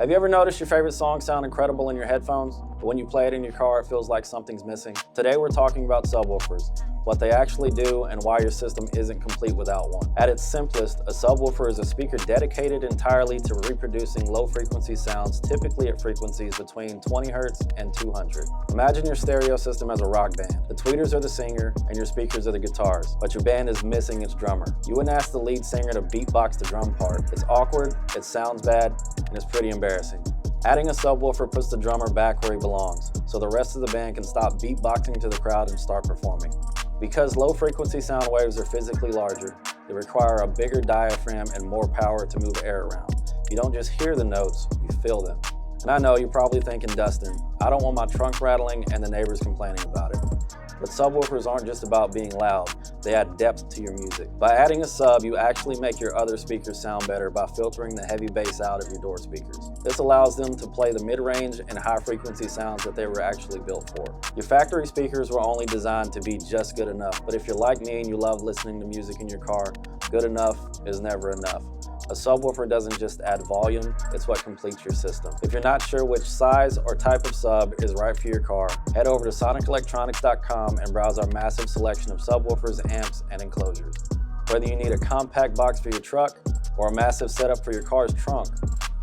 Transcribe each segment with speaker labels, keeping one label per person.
Speaker 1: Have you ever noticed your favorite songs sound incredible in your headphones, but when you play it in your car, it feels like something's missing? Today we're talking about subwoofers, what they actually do, and why your system isn't complete without one. At its simplest, a subwoofer is a speaker dedicated entirely to reproducing low-frequency sounds, typically at frequencies between 20 Hz and 200. Imagine your stereo system as a rock band. The tweeters are the singer, and your speakers are the guitars, but your band is missing its drummer. You wouldn't ask the lead singer to beatbox the drum part. It's awkward, it sounds bad, and it's pretty embarrassing. Adding a subwoofer puts the drummer back where he belongs, so the rest of the band can stop beatboxing to the crowd and start performing. Because low-frequency sound waves are physically larger, they require a bigger diaphragm and more power to move air around. You don't just hear the notes, you feel them. And I know you're probably thinking, Dustin, I don't want my trunk rattling and the neighbors complaining about it. But subwoofers aren't just about being loud, they add depth to your music. By adding a sub, you actually make your other speakers sound better by filtering the heavy bass out of your door speakers. This allows them to play the mid-range and high-frequency sounds that they were actually built for. Your factory speakers were only designed to be just good enough, but if you're like me and you love listening to music in your car, good enough is never enough. A subwoofer doesn't just add volume, it's what completes your system. If you're not sure which size or type of sub is right for your car, head over to sonicelectronix.com and browse our massive selection of subwoofers, amps, and enclosures. Whether you need a compact box for your truck or a massive setup for your car's trunk,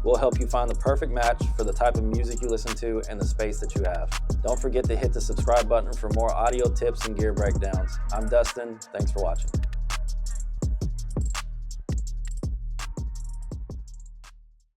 Speaker 1: we'll help you find the perfect match for the type of music you listen to and the space that you have. Don't forget to hit the subscribe button for more audio tips and gear breakdowns. I'm Dustin, thanks for watching.